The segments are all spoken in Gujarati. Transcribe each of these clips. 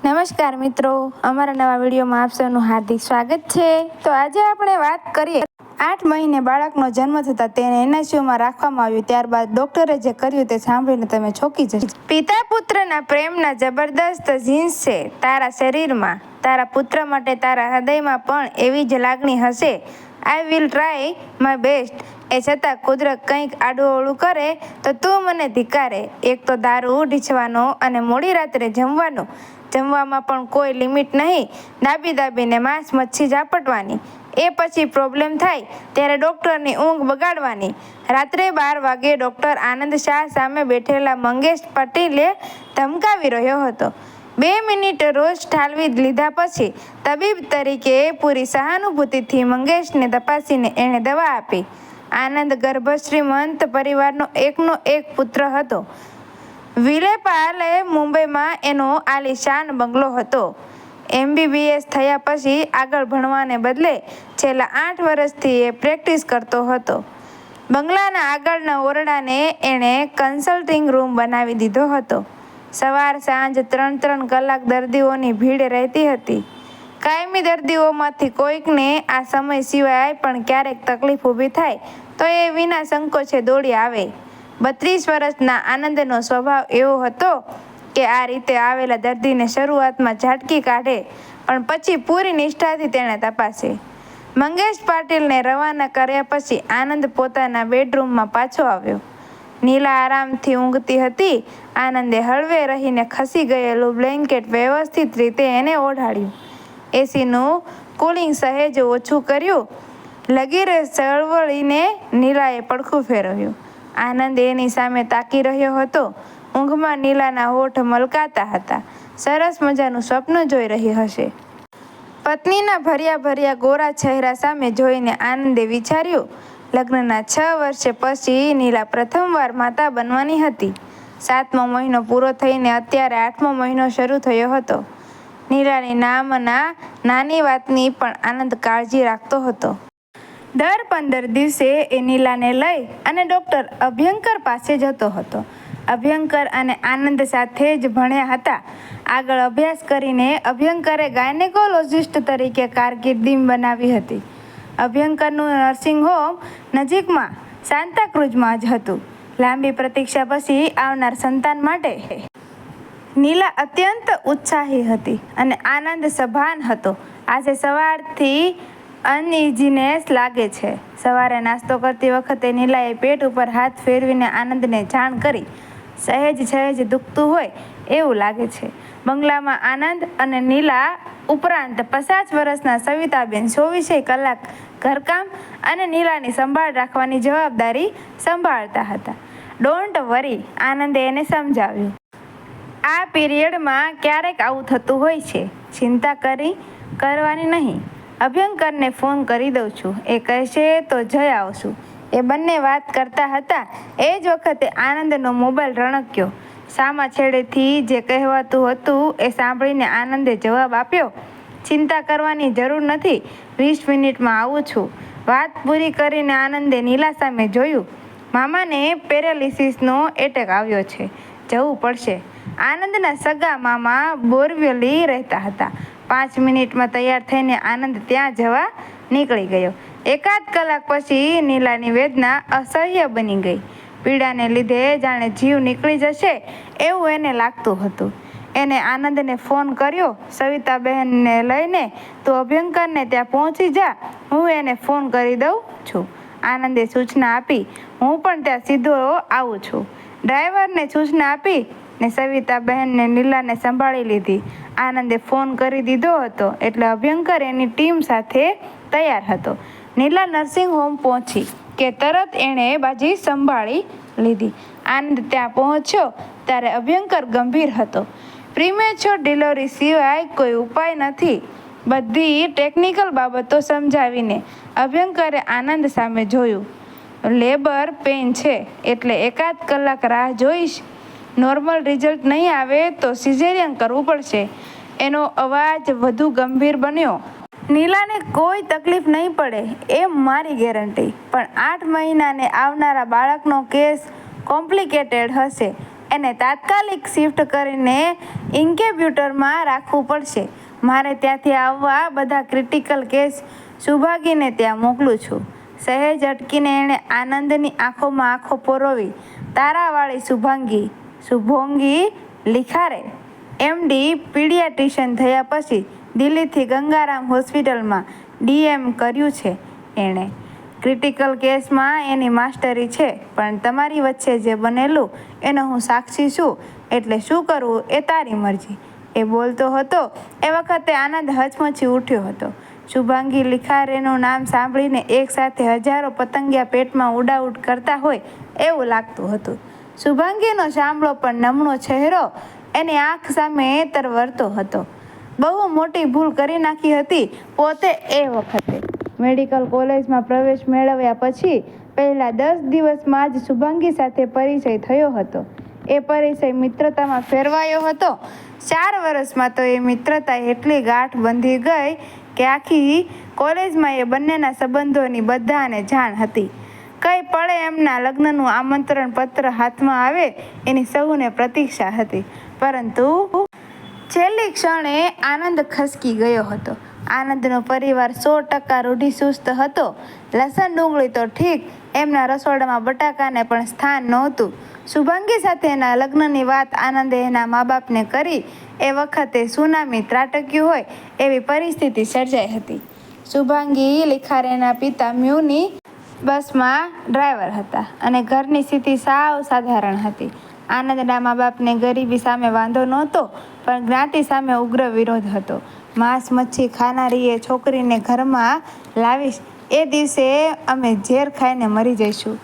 નમસ્કાર મિત્રો, અમારા નવા વિડીયોમાં આપ સૌનું હાર્દિક સ્વાગત છે। તો આજે આપણે વાત કરીએ 8 મહિને બાળકનો જન્મ થતાં તેને એનઆઈસીયુમાં રાખવામાં આવ્યું, ત્યારબાદ ડોક્ટરે જે કર્યું તે સાંભળીને તમે ચોંકી જશો। પિતા પુત્રના પ્રેમના જબરદસ્ત જીન્સ છે તારા શરીરમાં, તારા પુત્ર માટે તારા હૃદયમાં પણ એવી જ લાગણી હશે। I will try my best, એ છતાં કુદરત કંઈક આડું-અવળું કરે તો તું મને ધિક્કારે। એક તો દારૂ ઢીંચવાનો અને મોડી રાત્રે જમવાનું, જમવામાં પણ કોઈ લિમિટ નહીં, દાબીને માંસ મચ્છી ઝાપટવાની, એ પછી પ્રોબ્લેમ થાય ત્યારે ડૉક્ટરની ઊંઘ બગાડવાની। રાત્રે 12 વાગે ડૉક્ટર આનંદ શાહ સામે બેઠેલા મંગેશ પાટીલે ધમકાવી રહ્યો હતો। 2 મિનિટ રોજ ઠાલવી લીધા પછી તબીબ તરીકે પૂરી સહાનુભૂતિથી મંગેશને તપાસીને એણે દવા આપી। આનંદ ગર્ભશ્રીમંત પરિવારનો એકનો એક પુત્ર હતો। વિલેપાલે મુંબઈમાં એનો આલીશાન બંગલો હતો। MBBS થયા પછી આગળ ભણવાને બદલે છેલ્લા 8 વર્ષથી એ પ્રેક્ટિસ કરતો હતો। બંગલાના આગળના ઓરડાને એણે કન્સલ્ટિંગ રૂમ બનાવી દીધો હતો। સવાર સાંજ 3 કલાક દર્દીઓની ભીડ રહેતી હતી। કાયમી દર્દીઓમાંથી કોઈકને આ સમય સિવાય પણ ક્યારેક તકલીફ ઊભી થાય તો એ વિના સંકોચે દોડી આવે। 32 વર્ષના આનંદનો સ્વભાવ એવો હતો કે આ રીતે આવેલા દર્દીને શરૂઆતમાં ઝાટકી કાઢે, પણ પછી પૂરી નિષ્ઠાથી તેણે તપાસે। મંગેશ પાટીલને રવાના કર્યા પછી આનંદ પોતાના બેડરૂમમાં પાછો આવ્યો। નીલા આરામથી ઊંઘતી હતી। આનંદે હળવે રહીને ખસી ગયેલું બ્લેન્કેટ વ્યવસ્થિત રીતે એને ઓઢાડ્યું। એસીનું કુલિંગ સહેજ ઓછું કર્યું। લગીરે ચળવળીને નીલાએ પડખું ફેરવ્યું। આનંદ એની સામે તાકી રહ્યો હતો। ઊંઘમાં નીલાના હોઠ મલકાતા હતા। સરસ મજાનું સ્વપ્ન જોઈ રહી હશે। પત્નીના ભર્યા ગોરા ચહેરા સામે જોઈને આનંદે વિચાર્યું, લગ્નના 6 વર્ષ પછી નીલા પ્રથમવાર માતા બનવાની હતી। 7મો મહિનો પૂરો થઈને અત્યારે 8મો મહિનો શરૂ થયો હતો। નીલાની નામના નાની વાતની પણ આનંદ કાળજી રાખતો હતો। દર 15 દિવસે એ નીલાને લઈ અને ડૉક્ટર અભ્યંકર પાસે જતો હતો। અભ્યંકર અને આનંદ સાથે જ ભણ્યા હતા। આગળ અભ્યાસ કરીને અભ્યંકરે ગાયનેકોલોજિસ્ટ તરીકે કારકિર્દી બનાવી હતી। અભ્યંકરનું નર્સિંગ હોમ નજીકમાં સાન્તાક્રુઝમાં જ હતું। લાંબી પ્રતીક્ષા પછી આવનાર સંતાન માટે નીલા અત્યંત ઉત્સાહી હતી અને આનંદ સભાન હતો। આજે સવારથી અનઇઝીનેસ લાગે છે। સવારે નાસ્તો કરતી વખતે નીલાએ પેટ ઉપર હાથ ફેરવીને આનંદને જાણ કરી, સહેજ દુખતું હોય એવું લાગે છે। બંગલામાં આનંદ અને નીલા ઉપરાંત 50 વર્ષના સવિતાબેન 24 કલાક ઘરકામ અને નીલાની સંભાળ રાખવાની જવાબદારી સંભાળતા હતા। ડોન્ટ વરી, આનંદે એને સમજાવ્યું। આ પીરિયડમાં ક્યારેક આવું થતું હોય છે, ચિંતા કરવાની નહીં। અભ્યંકરને ફોન કરી દઉં છું, એ કહેશે તો જઈ આવશું। એ બંને વાત કરતા હતા એ જ વખતે આનંદનો મોબાઈલ રણક્યો। સામા છેડેથી જે કહેવાતું હતું એ સાંભળીને આનંદે જવાબ આપ્યો, ચિંતા કરવાની જરૂર નથી, 20 મિનિટમાં આવું છું। વાત પૂરી કરીને આનંદે નીલા સામે જોયું। મામાને પેરાલિસિસનો એટેક આવ્યો છે, જવું પડશે। આનંદના સગા મામા બોરવલી રહેતા હતા। 5 મિનિટમાં તૈયાર થઈને આનંદ ત્યાં જવા નીકળી ગયો। એકાદ કલાક પછી નીલાની વેદના અસહ્ય બની ગઈ। પીડાને લીધે જાણે જીવ નીકળી જશે એવું એને લાગતું હતું। એને આનંદને ફોન કર્યો, સવિતાબહેનને લઈને તું અભ્યંકરને ત્યાં પહોંચી જા, હું એને ફોન કરી દઉં છું। આનંદે સૂચના આપી, હું પણ ત્યાં સીધો આવું છું। ડ્રાઈવરને સૂચના આપી ને સવિતાબહેનને નીલાને સંભાળી લીધી। આનંદે ફોન કરી દીધો હતો એટલે અભ્યંકર એની ટીમ સાથે તૈયાર હતો। નીલા નર્સિંગ હોમ પહોંચી કે તરત એણે બાજી સંભાળી લીધી। આનંદ ત્યાં પહોંચ્યો ત્યારે અભ્યંકર ગંભીર હતો। પ્રીમેચ્યોર ડિલિવરી સિવાય કોઈ ઉપાય નથી, બધી ટેકનિકલ બાબતો સમજાવીને અભ્યંકરે આનંદ સામે જોયું। લેબર પેઇન છે એટલે એકાદ કલાક રાહ જોઈશ, નોર્મલ રિઝલ્ટ નહીં આવે તો સિઝેરિયન કરવું પડશે। એનો અવાજ વધુ ગંભીર બન્યો। નીલાને કોઈ તકલીફ નહીં પડે એ મારી ગેરંટી, પણ 8 મહિનાને આવનારા બાળકનો કેસ કોમ્પ્લિકેટેડ હશે। એને તાત્કાલિક શિફ્ટ કરીને ઇન્ક્યુબ્યુટરમાં રાખવું પડશે. મારે ત્યાંથી આવવા બધા ક્રિટિકલ કેસ શુભાંગીને ત્યાં મોકલું છું. સહેજ અટકીને એણે આનંદની આંખોમાં આંખો પરોવી. તારાવાળી શુભોંગી લિખારે MD પીડિયાટ્રિશિયન થયા પછી દિલ્હીથી ગંગારામ હોસ્પિટલમાં DM કર્યું છે. એણે ક્રિટિકલ કેસમાં એની માસ્ટરી છે, પણ તમારી વચ્ચે જે બનેલું એનો હું સાક્ષી છું, એટલે શું કરવું એ તારી મરજી. એ બોલતો હતો એ વખતે આનંદ હચમચી ઉઠ્યો હતો. શુભાંગી લિખારેનું નામ સાંભળીને એકસાથે હજારો પતંગિયા પેટમાં ઉડાઉડ કરતા હોય એવું લાગતું હતું. શુભાંગીનો શામળો પણ નમણો ચહેરો એની આંખ સામે તરવરતો હતો. બહુ મોટી ભૂલ કરી નાખી હતી પોતે એ વખતે. મેડિકલ કોલેજમાં પ્રવેશ મેળવ્યા પછી પહેલા 10 દિવસમાં જ શુભાંગી સાથે પરિચય થયો હતો. એ પરિચય મિત્રતામાં ફેરવાયો હતો. 4 વર્ષમાં તો એ મિત્રતા એટલી ગાંઠ બંધી ગઈ કે આખી કોલેજમાં એ બંનેના સંબંધોની બધાને જાણ હતી. કઈ પળે એમના લગ્નનું આમંત્રણ પત્ર હાથમાં આવે એની સૌને પ્રતીક્ષા હતી. પરંતુ છેલ્લી ક્ષણે આનંદ ખસકી ગયો હતો. આનંદનો પરિવાર 100% રૂઢિચુસ્ત હતો. લસણ ડુંગળી તો ઠીક, એમના રસોડામાં બટાકાને પણ સ્થાન નહોતું. શુભાંગી સાથેના લગ્નની વાત આનંદે એના મા બાપને કરી એ વખતે સુનામી ત્રાટક્યું હોય એવી પરિસ્થિતિ સર્જાઈ હતી. શુભાંગી લિખારેના પિતા મ્યુની બસમાં ડ્રાઈવર હતા અને ઘરની સ્થિતિ સાવ સાધારણ હતી. આનંદના મા બાપને ગરીબી સામે વાંધો નહોતો, પણ જ્ઞાતિ સામે ઉગ્ર વિરોધ હતો. માંસ મચ્છી ખાનારી એ છોકરીને ઘરમાં લાવીશ એ દિવસે અમે ઝેર ખાઈને મરી જઈશું.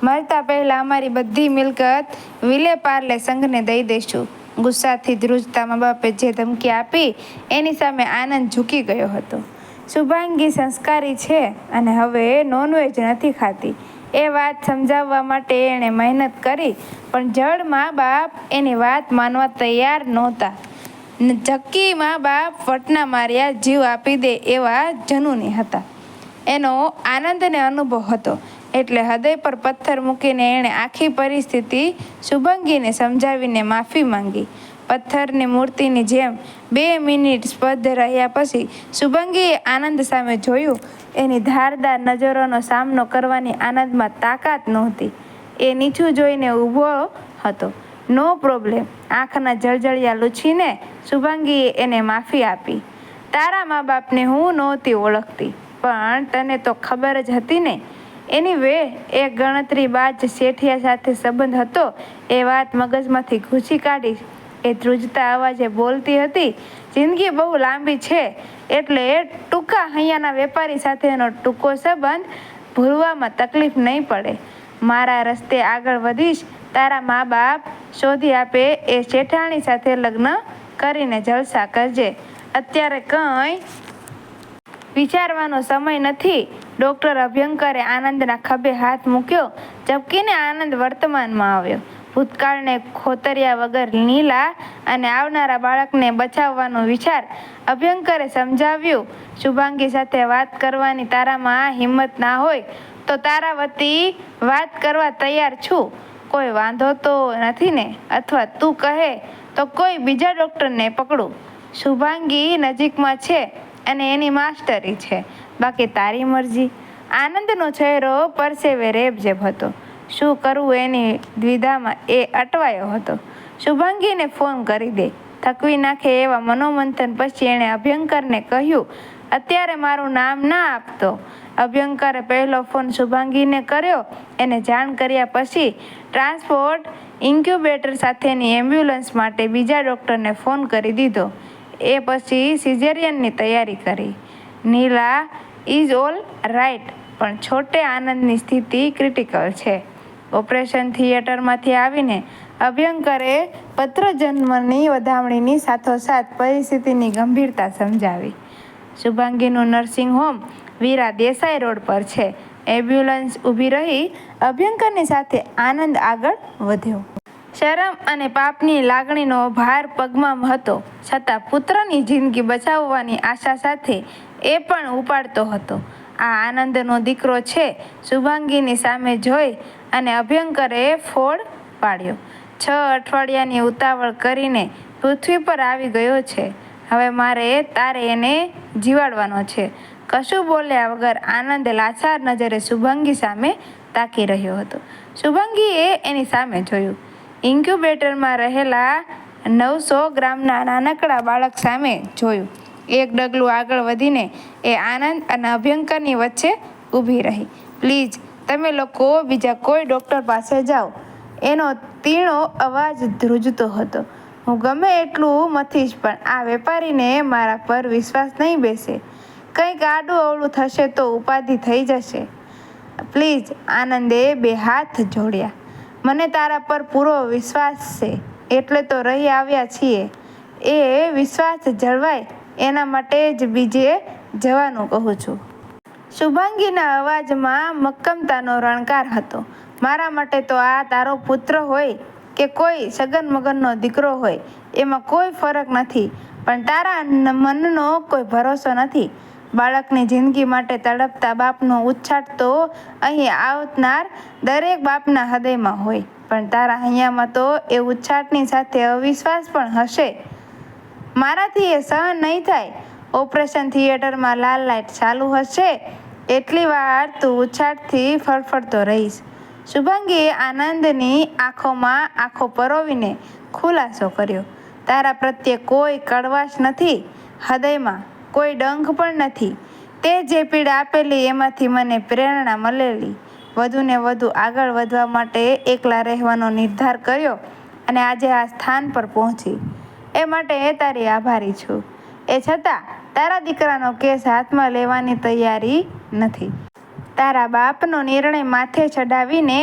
મરતા પહેલાં અમારી બધી મિલકત વિલે પાર્લે સંઘને દઈ દઈશું. ગુસ્સાથી ધ્રુજતા મા બાપે જે ધમકી આપી એની સામે આનંદ ઝૂકી ગયો હતો. શુભાંગી સંસ્કારી છે અને હવે નોનવેજ નથી ખાતી એ વાત સમજાવવા માટે એણે મહેનત કરી, પણ જડ મા બાપ એની વાત માનવા તૈયાર નહોતા. જક્કી મા બાપ વટના માર્યા જીવ આપી દે એવા જનૂની હતા. એનો આનંદને અનુભવ હતો, એટલે હૃદય પર પથ્થર મૂકીને એણે આખી પરિસ્થિતિ શુભાંગીને સમજાવીને માફી માંગી. પથ્થરની મૂર્તિની જેમ 2 મિનિટ સ્તબ્ધ રહ્યા પછી શુભાંગીએ આનંદ સામે જોયું. એની ધારદાર નજરોનો સામનો કરવાની આનંદમાં તાકાત નહોતી. એ નીચું જોઈને ઊભો હતો. નો પ્રોબ્લેમ. આંખના જળજળિયા લૂછીને શુભાંગીએ એને માફી આપી. તારા મા બાપને હું નહોતી ઓળખતી, પણ તને તો ખબર જ હતી ને. એનીવે, એક ગણતરીબાજ શેઠિયા સાથે સંબંધ હતો એ વાત મગજમાંથી ઘૂંચી કાઢી એ ધ્રુજતા અવાજે બોલતી હતી. જિંદગી બહુ લાંબી છે, એટલે ટૂંકા હૈયાના વેપારી સાથેનો ટૂંકો સંબંધ ભૂલવામાં તકલીફ નહીં પડે. મારા રસ્તે આગળ વધીશ. તારા મા બાપ શોધી આપે એ શેઠાણી સાથે લગ્ન કરીને જલસા કરજે. અત્યારે કંઈ વિચારવાનો સમય નથી. ડૉક્ટર અભ્યંકરે આનંદના ખભે હાથ મૂક્યો. ઝબકીને આનંદ વર્તમાનમાં આવ્યો. ભૂતકાળને ખોતર્યા વગર નીલા અને આવનારા બાળકને બચાવવાનો વિચાર અભ્યંકરે સમજાવ્યું. શુભાંગી સાથે વાત કરવાની તારામાં હિંમત ના હોય તો તારા વતી વાત કરવા તૈયાર છું. કોઈ વાંધો તો નથી ને? અથવા તું કહે તો કોઈ બીજા ડૉક્ટરને પકડું? શુભાંગી નજીકમાં છે અને એની માસ્ટરી છે, બાકી તારી મરજી. આનંદનો ચહેરો પરસેવે રેબઝેબ હતો. શું કરવું એની દ્વિધામાં એ અટવાયો હતો. શુભાંગીને ફોન કરી દે. થકવી નાખે એવા મનોમંથન પછી એણે અભ્યંકરને કહ્યું, અત્યારે મારું નામ ના આપતો. અભ્યંકરે પહેલો ફોન શુભાંગીને કર્યો. એને જાણ કર્યા પછી ટ્રાન્સપોર્ટ ઇન્ક્યુબેટર સાથેની એમ્બ્યુલન્સ માટે બીજા ડૉક્ટરને ફોન કરી દીધો. એ પછી સિઝેરિયનની તૈયારી કરી. નીલા ઇઝ ઓલ રાઇટ, પણ છોટે આનંદની સ્થિતિ ક્રિટિકલ છે. ઓપરેશન થિયેટરમાંથી આવીને અભ્યંકરે પત્રજન્મની વધામણીની સાથોસાથ પરિસ્થિતિની ગંભીરતા સમજાવી. શુભાંગીનું નર્સિંગ હોમ વીરા દેસાઈ રોડ પર છે. એમ્બ્યુલન્સ ઊભી રહી. અભ્યંકરની સાથે આનંદ આગળ વધ્યો. શરમ અને પાપની લાગણીનો ભાર પગમાં હતો, છતાં પુત્રની જિંદગી બચાવવાની આશા સાથે એ પણ ઉપાડતો હતો. આ આનંદનો દીકરો છે. શુભાંગીની સામે જોઈ અને અભ્યંકરે ફોડ પાડ્યો. 6 અઠવાડિયાની ઉતાવળ કરીને પૃથ્વી પર આવી ગયો છે. હવે મારે તારે એને જીવાડવાનો છે. કશું બોલ્યા વગર આનંદ લાચાર નજરે શુભાંગી સામે તાકી રહ્યો હતો. શુભાંગીએ એની સામે જોયું. ઇન્ક્યુબેટરમાં રહેલા 900 ગ્રામના નાનકડા બાળક સામે જોયું. એક ડગલું આગળ વધીને એ આનંદ અને અભ્યંકરની વચ્ચે ઊભી રહી. પ્લીઝ, તમે લોકો બીજા કોઈ ડૉક્ટર પાસે જાઓ. એનો તીણો અવાજ ધ્રુજતો હતો. હું ગમે એટલું મથીશ પણ આ વેપારીને મારા પર વિશ્વાસ નહીં બેસે. કંઈક આડું અવળું થશે તો ઉપાધિ થઈ જશે. પ્લીઝ. આનંદે 2 હાથ જોડ્યા. મને તારા પર પૂરો વિશ્વાસ છે, એટલે તો રહી આવ્યા છીએ. એ વિશ્વાસ જળવાય એના માટે જ બીજે જવાનું કહું છું. શુભાંગીના અવાજમાં મક્કમતાનો રણકાર હતો. મારા માટે તો આ તારો પુત્ર હોય કે કોઈ સગન મગનનો દીકરો હોય એમાં કોઈ ફરક નથી, પણ તારા મનનો કોઈ ભરોસો નથી. બાળકની જિંદગી માટે તડપતા બાપનો ઉચ્છાટ તો અહીં આવનાર દરેક બાપના હૃદયમાં હોય, પણ તારા હૈયામાં તો એ ઉચ્છાટની સાથે અવિશ્વાસ પણ હશે. મારાથી એ સહન નહીં થાય. ઓપરેશન થિયેટરમાં લાલ લાઇટ ચાલુ હશે એટલી વાર તું ઉચ્છાટથી ફડફડતો રહીશ. શુભાંગીએ આનંદની આંખોમાં આંખો પરોવીને ખુલાસો કર્યો. તારા પ્રત્યે કોઈ કડવાશ નથી, હૃદયમાં કોઈ ડંખ પણ નથી. તે જે પીડા આપેલી એમાંથી મને પ્રેરણા મળેલી. વધુને વધુ આગળ વધવા માટે એકલા રહેવાનો નિર્ધાર કર્યો અને આજે આ સ્થાન પર પહોંચી. એ માટે તારી આભારી છું. એ છતાં તારા દીકરાનો કેસ હાથમાં લેવાની તૈયારી નથી. તારા બાપનો નિર્ણય માથે ચડાવીને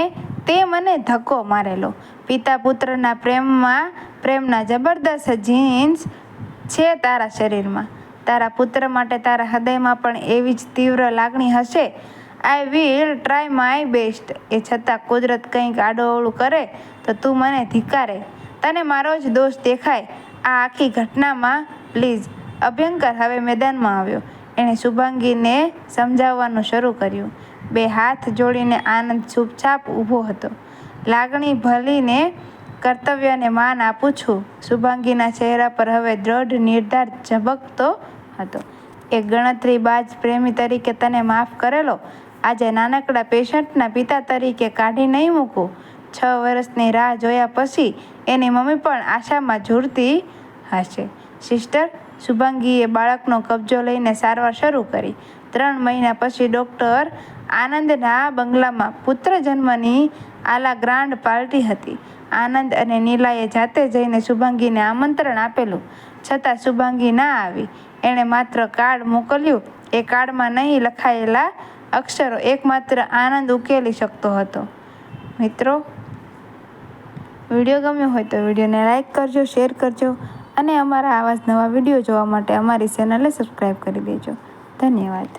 તે મને ધક્કો મારેલો. પિતા પુત્રના પ્રેમના જબરદસ્ત જીન્સ છે તારા શરીરમાં. તારા પુત્ર માટે તારા હૃદયમાં પણ એવી જ તીવ્ર લાગણી હશે. I will try my best. એ છતાં કુદરત કંઈક આડોઅવળું કરે તો તું મને ધિક્કારે. તને મારો જ દોષ દેખાય આ આખી ઘટનામાં. પ્લીઝ. અભ્યંકર હવે મેદાનમાં આવ્યો. એણે શુભાંગીને સમજાવવાનું શરૂ કર્યું. 2 હાથ જોડીને આનંદ ચૂપચાપ ઊભો હતો. લાગણી ભલીને કર્તવ્યને માન આપું છું. શુભાંગીના ચહેરા પર હવે દ્રઢ નિર્ધાર ઝબકતો હતો. એક ગણતરીબાજ પ્રેમી તરીકે તને માફ કરેલો આજે નાનકડા પેશન્ટના પિતા તરીકે કાઢી નહીં મૂકું. 6 વર્ષની રાહ જોયા પછી એની મમ્મી પણ આશામાં ઝૂરતી હશે. સિસ્ટર. શુભાંગીએ બાળકનો કબજો લઈને સારવાર શરૂ કરી. 3 મહિના પછી ડૉક્ટર આનંદના બંગલામાં પુત્ર જન્મની આલા ગ્રાન્ડ પાર્ટી હતી. આનંદ અને નીલાએ જાતે જઈને શુભાંગીને આમંત્રણ આપેલું, છતાં શુભાંગી ના આવી. એણે માત્ર કાર્ડ મોકલ્યું. એ કાર્ડમાં નહીં લખાયેલા અક્ષરો એકમાત્ર આનંદ ઉકેલી શકતો હતો. મિત્રો, વિડીયો ગમ્યો હોય તો વિડીયોને લાઈક કરજો, શેર કરજો અને અમારા આવા જ નવા વિડીયો જોવા માટે અમારી ચેનલને સબસ્ક્રાઈબ કરી દેજો. ધન્યવાદ.